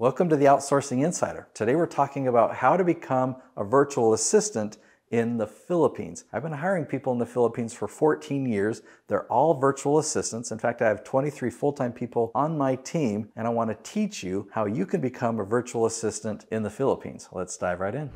Welcome to the Outsourcing Insider. Today we're talking about how to become a virtual assistant in the Philippines. I've been hiring people in the Philippines for 14 years. They're all virtual assistants. In fact, I have 23 full-time people on my team, and I want to teach you how you can become a virtual assistant in the Philippines. Let's dive right in.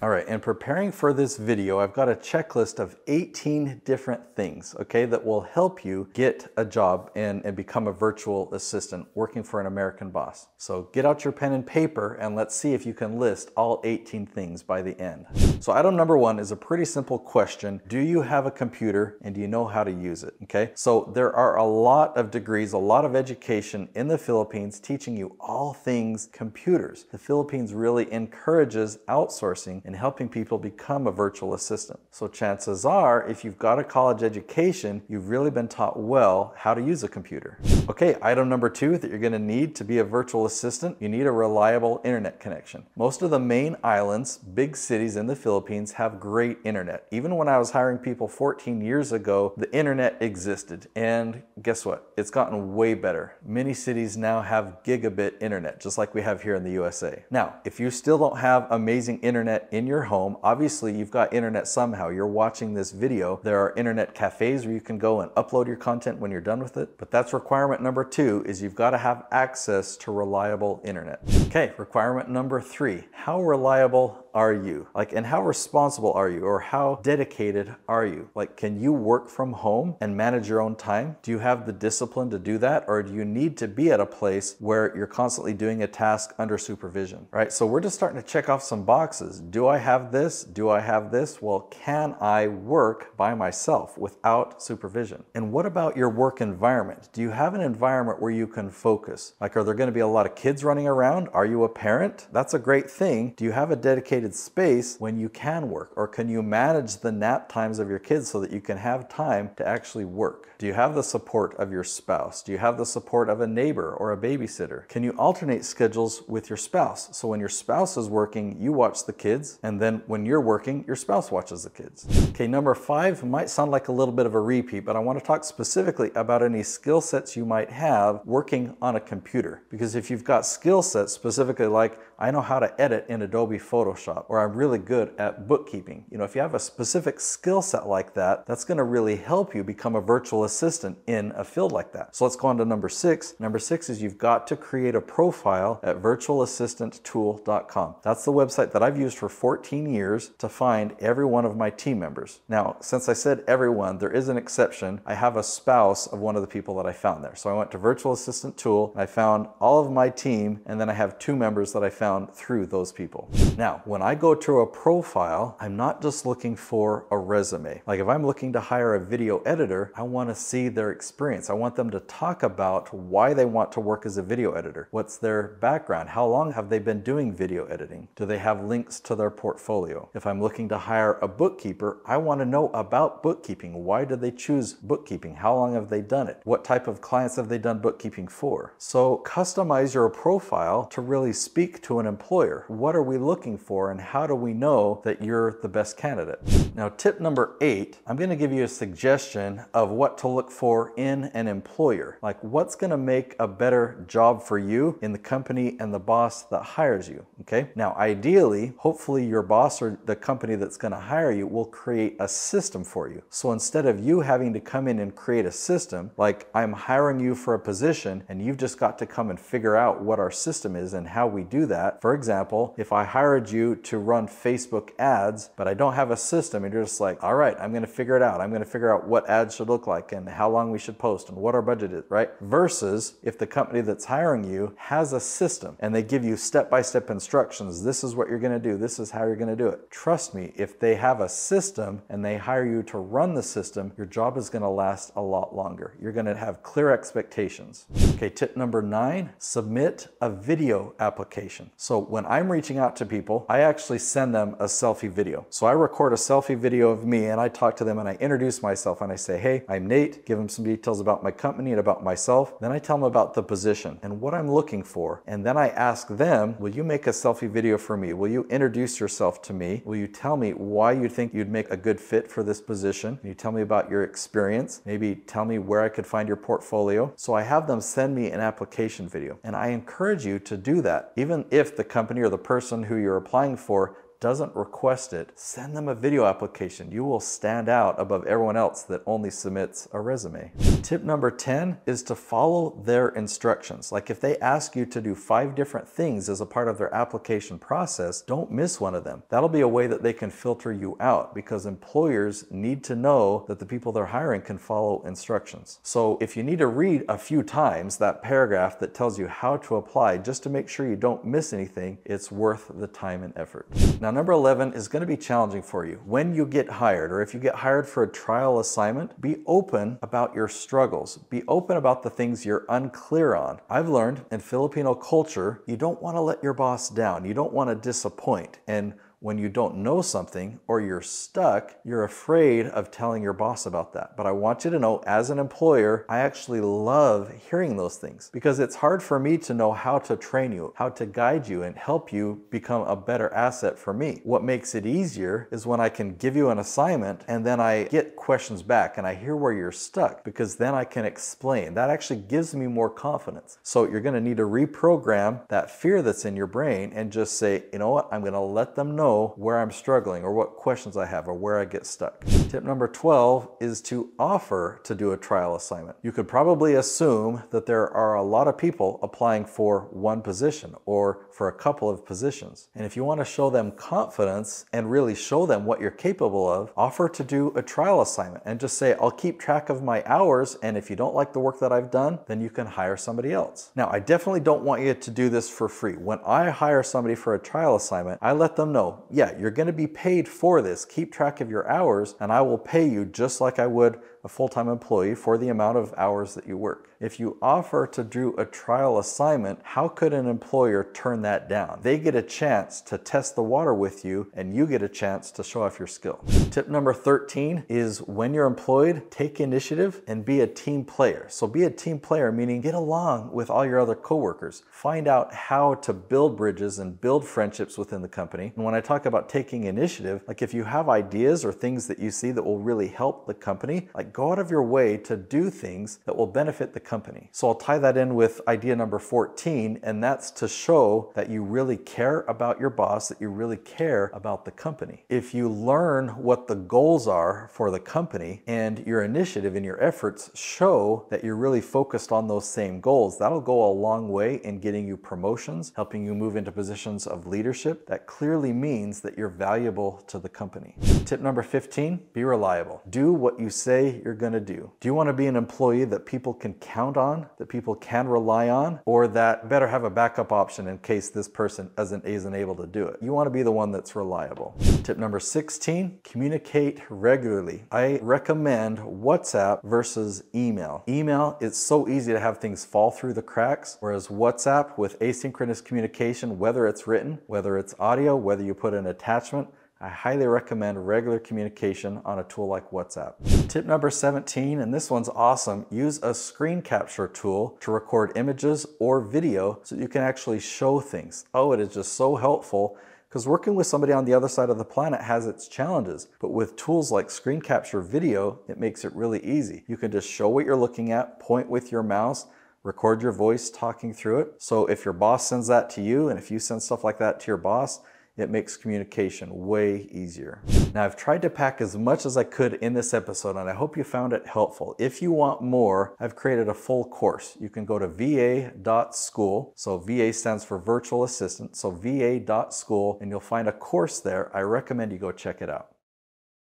All right, in preparing for this video, I've got a checklist of 18 different things, okay, that will help you get a job and become a virtual assistant working for an American boss. So get out your pen and paper and let's see if you can list all 18 things by the end. So item number one is a pretty simple question. Do you have a computer and do you know how to use it? Okay, so there are a lot of degrees, a lot of education in the Philippines teaching you all things computers. The Philippines really encourages outsourcing and helping people become a virtual assistant. So chances are, if you've got a college education, you've really been taught well how to use a computer. Okay, item number two that you're going to need to be a virtual assistant, you need a reliable internet connection. Most of the main islands, big cities in the Philippines have great internet. Even when I was hiring people 14 years ago, the internet existed. And guess what? It's gotten way better. Many cities now have gigabit internet, just like we have here in the USA. Now, if you still don't have amazing internet in your home, obviously you've got internet somehow. You're watching this video. There are internet cafes where you can go and upload your content when you're done with it. But that's requirement number two, is you've got to have access to reliable internet. Okay, requirement number three, how reliable are you? And how responsible are you? Or how dedicated are you? Can you work from home and manage your own time? Do you have the discipline to do that? Or do you need to be at a place where you're constantly doing a task under supervision, right? So we're just starting to check off some boxes. Do I have this? Do I have this? Well, can I work by myself without supervision? And what about your work environment? Do you have an environment where you can focus? Are there going to be a lot of kids running around? Are you a parent? That's a great thing. Do you have a dedicated space when you can work? Or can you manage the nap times of your kids so that you can have time to actually work? Do you have the support of your spouse? Do you have the support of a neighbor or a babysitter? Can you alternate schedules with your spouse? So when your spouse is working, you watch the kids, and then when you're working, your spouse watches the kids. Okay, number five might sound like a little bit of a repeat, but I want to talk specifically about any skill sets you might have working on a computer. Because if you've got skill sets specifically like, I know how to edit in Adobe Photoshop, or I'm really good at bookkeeping. If you have a specific skill set like that, that's going to really help you become a virtual assistant in a field like that. So let's go on to number six. Number six is you've got to create a profile at virtualassistanttool.com. That's the website that I've used for 14 years to find every one of my team members. Now, since I said everyone, there is an exception. I have a spouse of one of the people that I found there. So I went to Virtual Assistant Tool, and I found all of my team, and then I have two members that I found through those people. Now, when I go to a profile, I'm not just looking for a resume. If I'm looking to hire a video editor, I want to see their experience. I want them to talk about why they want to work as a video editor. What's their background? How long have they been doing video editing? Do they have links to their portfolio? If I'm looking to hire a bookkeeper, I want to know about bookkeeping. Why did they choose bookkeeping? How long have they done it? What type of clients have they done bookkeeping for? So customize your profile to really speak to an employer. What are we looking for, and how do we know that you're the best candidate? Now, tip number 8, I'm going to give you a suggestion of what to look for in an employer. What's going to make a better job for you in the company and the boss that hires you, okay? Now, ideally, hopefully your boss or the company that's going to hire you will create a system for you. So instead of you having to come in and create a system, I'm hiring you for a position and you've just got to come and figure out what our system is and how we do that. For example, if I hired you to run Facebook ads, but I don't have a system, and you're just all right, I'm going to figure it out. I'm going to figure out what ads should look like and how long we should post and what our budget is, right? Versus if the company that's hiring you has a system and they give you step-by-step instructions, this is what you're going to do, this is how you're going to do it. Trust me, if they have a system and they hire you to run the system, your job is going to last a lot longer. You're going to have clear expectations. Okay, tip number 9, submit a video application. So when I'm reaching out to people, I actually send them a selfie video. So I record a selfie video of me and I talk to them and I introduce myself and I say, hey, I'm Nate, give them some details about my company and about myself. Then I tell them about the position and what I'm looking for. And then I ask them, will you make a selfie video for me? Will you introduce yourself to me? Will you tell me why you think you'd make a good fit for this position? Can you tell me about your experience? Maybe tell me where I could find your portfolio. So I have them send me an application video. And I encourage you to do that. Even if the company or the person who you're applying for doesn't request it, send them a video application. You will stand out above everyone else that only submits a resume. Tip number 10 is to follow their instructions. Like if they ask you to do 5 different things as a part of their application process, don't miss one of them. That'll be a way that they can filter you out, because employers need to know that the people they're hiring can follow instructions. So if you need to read a few times that paragraph that tells you how to apply just to make sure you don't miss anything, it's worth the time and effort. Now, number 11 is going to be challenging for you. When you get hired, or if you get hired for a trial assignment, be open about your struggles. Be open about the things you're unclear on. I've learned in Filipino culture, you don't want to let your boss down. You don't want to disappoint. And when you don't know something or you're stuck, you're afraid of telling your boss about that. But I want you to know, as an employer, I actually love hearing those things, because it's hard for me to know how to train you, how to guide you and help you become a better asset for me. What makes it easier is when I can give you an assignment and then I get questions back and I hear where you're stuck, because then I can explain. That actually gives me more confidence. So you're going to need to reprogram that fear that's in your brain and just say, you know what, I'm going to let them know where I'm struggling or what questions I have or where I get stuck. Tip number 12 is to offer to do a trial assignment. You could probably assume that there are a lot of people applying for one position or for a couple of positions. And if you want to show them confidence and really show them what you're capable of, offer to do a trial assignment and just say, I'll keep track of my hours, and if you don't like the work that I've done, then you can hire somebody else. Now, I definitely don't want you to do this for free. When I hire somebody for a trial assignment, I let them know, yeah, you're going to be paid for this. Keep track of your hours and I will pay you just like I would a full-time employee for the amount of hours that you work. If you offer to do a trial assignment, how could an employer turn that down? They get a chance to test the water with you and you get a chance to show off your skill. Tip number 13 is, when you're employed, take initiative and be a team player. So be a team player, meaning get along with all your other coworkers. Find out how to build bridges and build friendships within the company. And when I talk about taking initiative, like if you have ideas or things that you see that will really help the company, like go out of your way to do things that will benefit the company. So I'll tie that in with idea number 14, and that's to show that you really care about your boss, that you really care about the company. If you learn what the goals are for the company and your initiative and your efforts show that you're really focused on those same goals, that'll go a long way in getting you promotions, helping you move into positions of leadership. That clearly means that you're valuable to the company. Tip number 15, be reliable. Do what you say you're going to do. Do you want to be an employee that people can count on, that people can rely on, or that better have a backup option in case this person isn't able to do it? You want to be the one that's reliable. Tip number 16, communicate regularly. I recommend WhatsApp versus email. Email, it's so easy to have things fall through the cracks, whereas WhatsApp, with asynchronous communication, whether it's written, whether it's audio, whether you put an attachment, I highly recommend regular communication on a tool like WhatsApp. Tip number 17, and this one's awesome, use a screen capture tool to record images or video so you can actually show things. Oh, it is just so helpful, because working with somebody on the other side of the planet has its challenges, but with tools like screen capture video, it makes it really easy. You can just show what you're looking at, point with your mouse, record your voice talking through it. So if your boss sends that to you, and if you send stuff like that to your boss, it makes communication way easier. Now, I've tried to pack as much as I could in this episode, and I hope you found it helpful. If you want more, I've created a full course. You can go to va.school. So VA stands for virtual assistant. So va.school, and you'll find a course there. I recommend you go check it out.